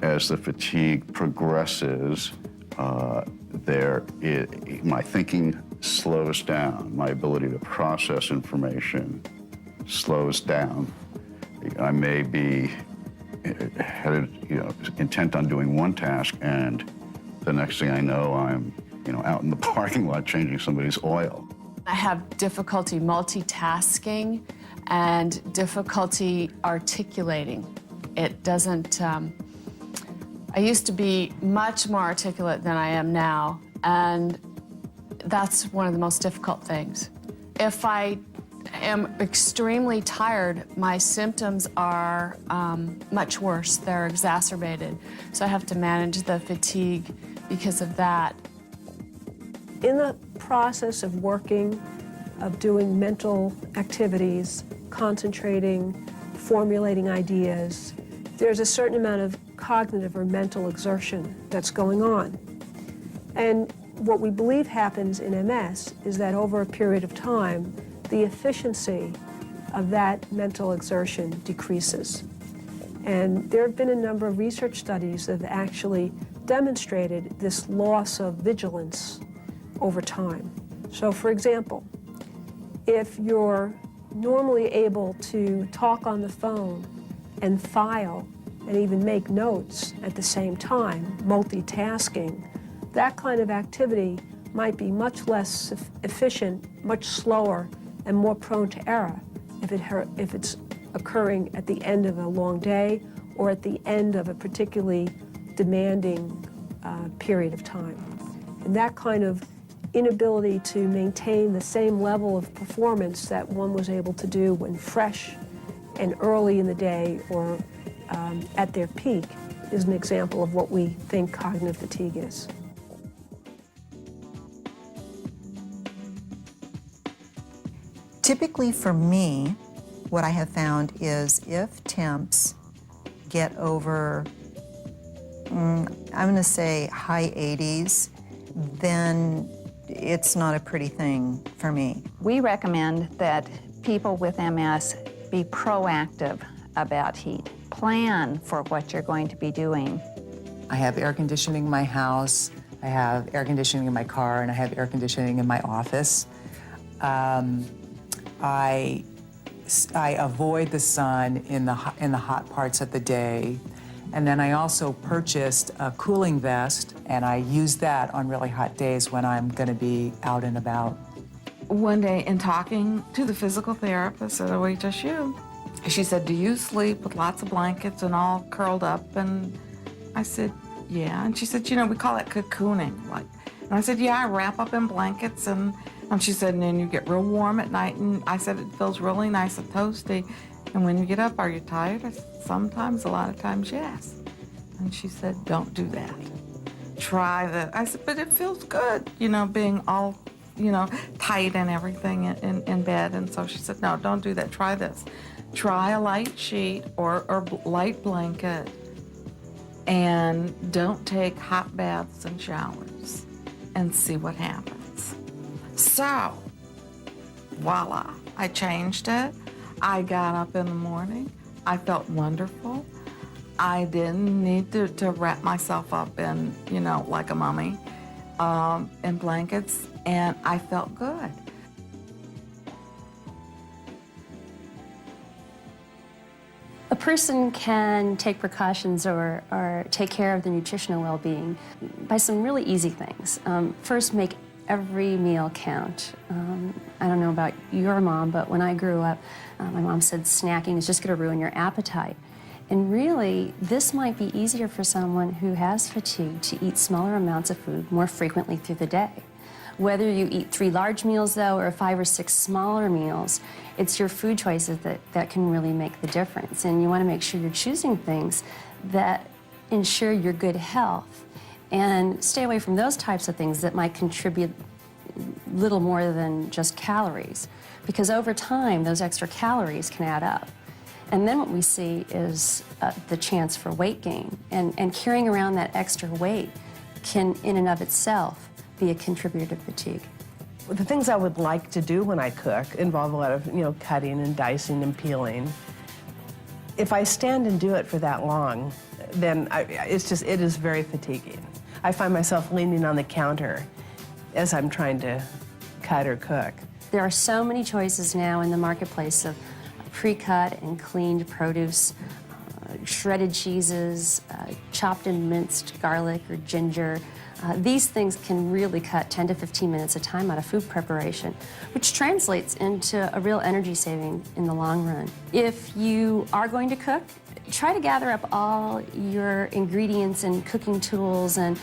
as the fatigue progresses, my thinking slows down, my ability to process information slows down. I may be headed, intent on doing one task, and the next thing I know, I'm, out in the parking lot changing somebody's oil. I have difficulty multitasking and difficulty articulating. It doesn't, I used to be much more articulate than I am now, and that's one of the most difficult things. If I am extremely tired, my symptoms are much worse. They're exacerbated. So I have to manage the fatigue because of that. In the process of working, of doing mental activities, concentrating, formulating ideas, there's a certain amount of cognitive or mental exertion that's going on. And what we believe happens in MS is that over a period of time, the efficiency of that mental exertion decreases. And there have been a number of research studies that have actually demonstrated this loss of vigilance over time. So for example, if you're normally able to talk on the phone and file and even make notes at the same time, multitasking, that kind of activity might be much less efficient, much slower, and more prone to error if it's occurring at the end of a long day or at the end of a particularly demanding period of time. And that kind of inability to maintain the same level of performance that one was able to do when fresh and early in the day or at their peak is an example of what we think cognitive fatigue is. Typically for me, what I have found is if temps get over, I'm going to say high 80s, then it's not a pretty thing for me. We recommend that people with MS be proactive about heat. Plan for what you're going to be doing. I have air conditioning in my house, I have air conditioning in my car, and I have air conditioning in my office. I avoid the sun in the hot parts of the day. And then I also purchased a cooling vest, and I use that on really hot days when I'm going to be out and about. One day in talking to the physical therapist at OHSU, she said, "Do you sleep with lots of blankets and all curled up?" And I said, "Yeah." And she said, "We call it cocooning." And I said, "Yeah, I wrap up in blankets." And she said, "And then you get real warm at night." And I said, "It feels really nice and toasty. And when you get up, are you tired?" I said, "Sometimes, a lot of times, yes." And she said, "Don't do that. Try that." I said, "But it feels good, being all, tight and everything in bed." And so she said, "No, don't do that. Try this. Try a light sheet or light blanket, and don't take hot baths and showers, and see what happens." So, voila, I changed it. I got up in the morning. I felt wonderful. I didn't need to wrap myself up in, like a mummy, in blankets, and I felt good. A person can take precautions or take care of their nutritional well-being by some really easy things. First, make every meal count. I don't know about your mom, but when I grew up, my mom said snacking is just going to ruin your appetite. And really, this might be easier for someone who has fatigue to eat smaller amounts of food more frequently through the day. Whether you eat 3 large meals, though, or 5 or 6 smaller meals, it's your food choices that can really make the difference. And you want to make sure you're choosing things that ensure your good health. And stay away from those types of things that might contribute little more than just calories. Because over time, those extra calories can add up. And then what we see is the chance for weight gain. And carrying around that extra weight can, in and of itself, be a contributor to fatigue. The things I would like to do when I cook involve a lot of, cutting and dicing and peeling. If I stand and do it for that long, then it is very fatiguing. I find myself leaning on the counter as I'm trying to cut or cook. There are so many choices now in the marketplace of pre-cut and cleaned produce, shredded cheeses, chopped and minced garlic or ginger. These things can really cut 10 to 15 minutes of time out of food preparation, which translates into a real energy saving in the long run. If you are going to cook, try to gather up all your ingredients and cooking tools and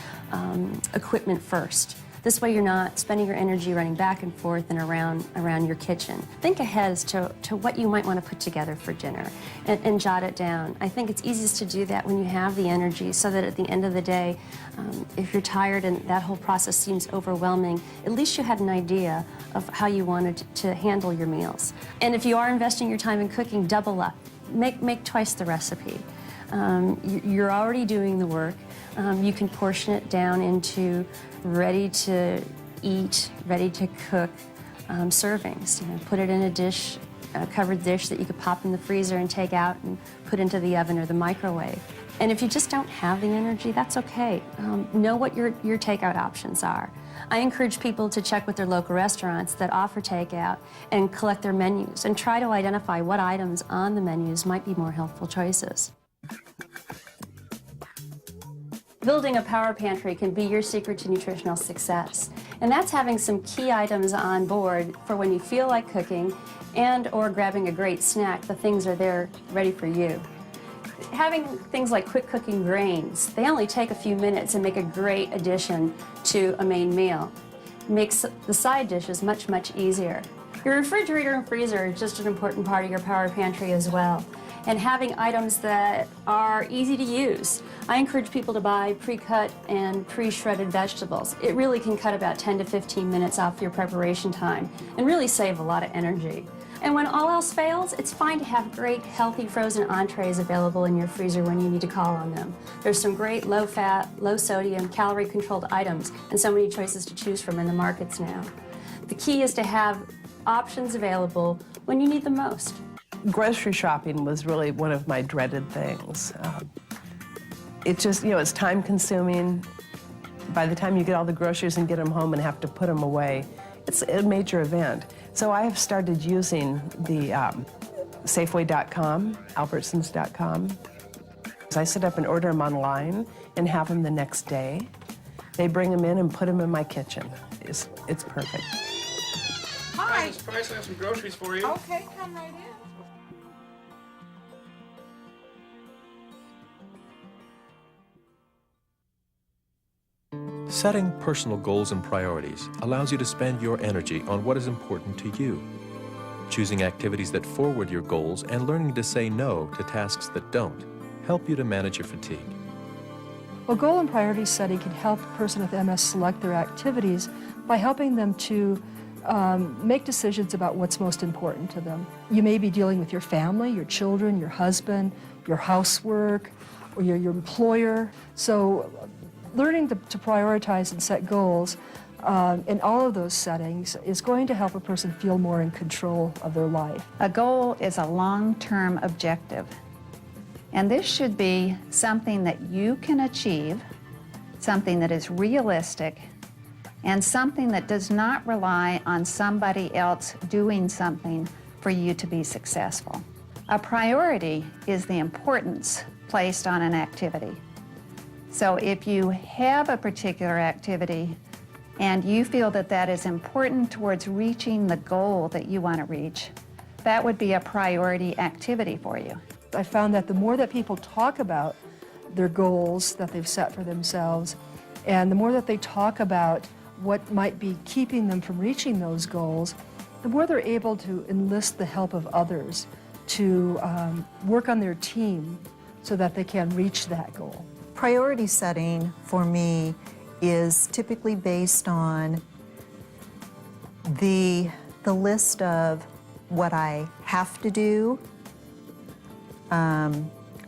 equipment first. This way you're not spending your energy running back and forth and around your kitchen. Think ahead as to what you might want to put together for dinner and jot it down. I think it's easiest to do that when you have the energy, so that at the end of the day, if you're tired and that whole process seems overwhelming, at least you had an idea of how you wanted to handle your meals. And if you are investing your time in cooking, double up. Make twice the recipe. You're already doing the work. You can portion it down into ready to eat, ready to cook servings. You know, put it in a dish, a covered dish that you could pop in the freezer and take out and put into the oven or the microwave. And if you just don't have the energy, that's okay. Know what your takeout options are. I encourage people to check with their local restaurants that offer takeout and collect their menus and try to identify what items on the menus might be more helpful choices. Building a power pantry can be your secret to nutritional success. And that's having some key items on board for when you feel like cooking and or grabbing a great snack. The things are there ready for you. Having things like quick cooking grains, they only take a few minutes and make a great addition to a main meal. Makes the side dishes much, much easier. Your refrigerator and freezer is just an important part of your power pantry as well. And having items that are easy to use. I encourage people to buy pre-cut and pre-shredded vegetables. It really can cut about 10 to 15 minutes off your preparation time and really save a lot of energy. And when all else fails, it's fine to have great, healthy frozen entrees available in your freezer when you need to call on them. There's some great low-fat, low-sodium, calorie-controlled items and so many choices to choose from in the markets now. The key is to have options available when you need them most. Grocery shopping was really one of my dreaded things. It just, it's time-consuming. By the time you get all the groceries and get them home and have to put them away, it's a major event. So I have started using the Safeway.com, Albertsons.com. I set up and order them online and have them the next day. They bring them in and put them in my kitchen. It's perfect. Hi. Miss Price, I have some groceries for you. Okay, come right in. Setting personal goals and priorities allows you to spend your energy on what is important to you. Choosing activities that forward your goals and learning to say no to tasks that don't help you to manage your fatigue. Well, goal and priority setting can help a person with MS select their activities by helping them to make decisions about what's most important to them. You may be dealing with your family, your children, your husband, your housework, or your employer. So learning to prioritize and set goals in all of those settings is going to help a person feel more in control of their life. A goal is a long-term objective. And this should be something that you can achieve, something that is realistic, and something that does not rely on somebody else doing something for you to be successful. A priority is the importance placed on an activity. So if you have a particular activity and you feel that that is important towards reaching the goal that you want to reach, that would be a priority activity for you. I found that the more that people talk about their goals that they've set for themselves, and the more that they talk about what might be keeping them from reaching those goals, the more they're able to enlist the help of others to work on their team so that they can reach that goal. Priority setting for me is typically based on the list of what I have to do,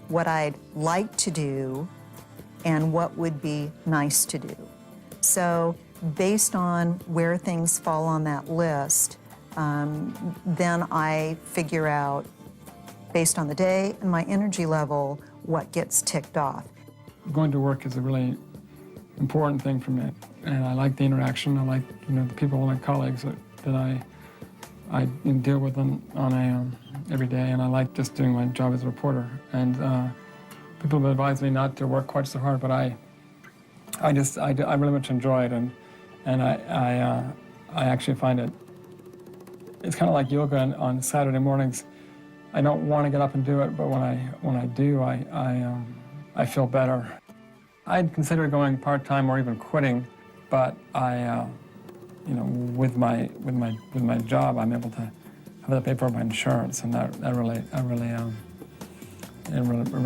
what I'd like to do, and what would be nice to do. So based on where things fall on that list, then I figure out based on the day and my energy level, what gets ticked off. Going to work is a really important thing for me, and I like the interaction. I like, the people, my colleagues that I deal with on every day, and I like just doing my job as a reporter. And people have advised me not to work quite so hard, but I really much enjoy it, and I actually find it's kind of like yoga on Saturday mornings. I don't want to get up and do it, but when I do, I feel better. I'd consider going part-time or even quitting, but with my job, I'm able to have that pay for my insurance, and that really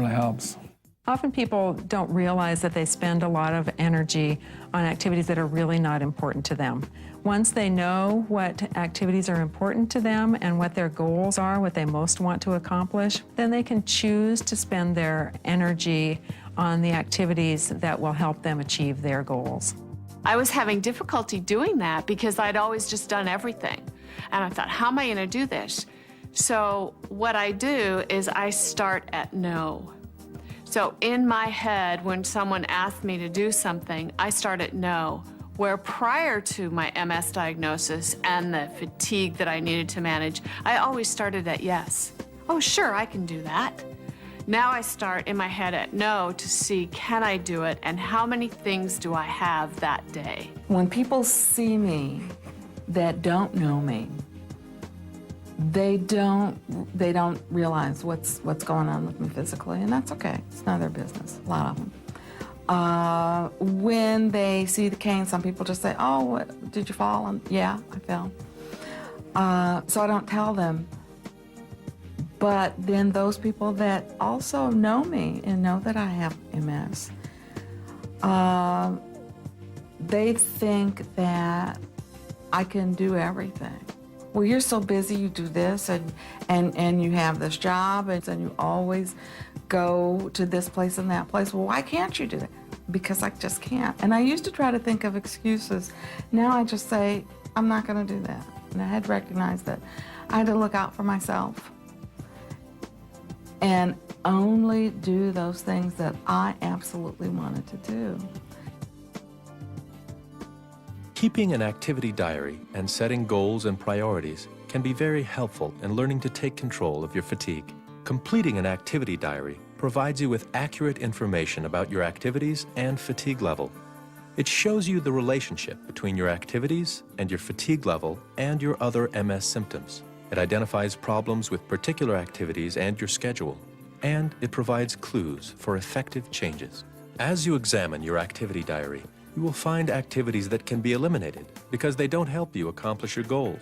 helps. Often people don't realize that they spend a lot of energy on activities that are really not important to them. Once they know what activities are important to them and what their goals are, what they most want to accomplish, then they can choose to spend their energy on the activities that will help them achieve their goals. I was having difficulty doing that because I'd always just done everything. And I thought, how am I going to do this? So what I do is I start at no. So in my head, when someone asked me to do something, I start at no, where prior to my MS diagnosis and the fatigue that I needed to manage, I always started at yes. Oh, sure, I can do that. Now I start in my head at no to see, can I do it, and how many things do I have that day? When people see me that don't know me, they don't realize what's going on with me physically, and that's okay. It's none of their business, a lot of them. When they see the cane, some people just say, oh, what, did you fall? And yeah, I fell. So I don't tell them. But then those people that also know me and know that I have MS, they think that I can do everything. Well, you're so busy, you do this, and you have this job, and you always go to this place and that place. Well, why can't you do that? Because I just can't. And I used to try to think of excuses. Now I just say, I'm not going to do that. And I had to recognize that I had to look out for myself and only do those things that I absolutely wanted to do. Keeping an activity diary and setting goals and priorities can be very helpful in learning to take control of your fatigue. Completing an activity diary provides you with accurate information about your activities and fatigue level. It shows you the relationship between your activities and your fatigue level and your other MS symptoms. It identifies problems with particular activities and your schedule, and it provides clues for effective changes. As you examine your activity diary, you will find activities that can be eliminated because they don't help you accomplish your goals.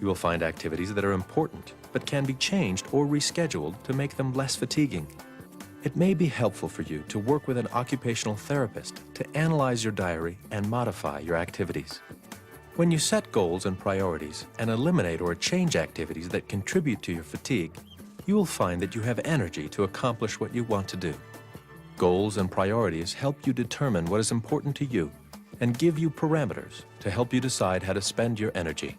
You will find activities that are important but can be changed or rescheduled to make them less fatiguing. It may be helpful for you to work with an occupational therapist to analyze your diary and modify your activities. When you set goals and priorities and eliminate or change activities that contribute to your fatigue, you will find that you have energy to accomplish what you want to do. Goals and priorities help you determine what is important to you and give you parameters to help you decide how to spend your energy.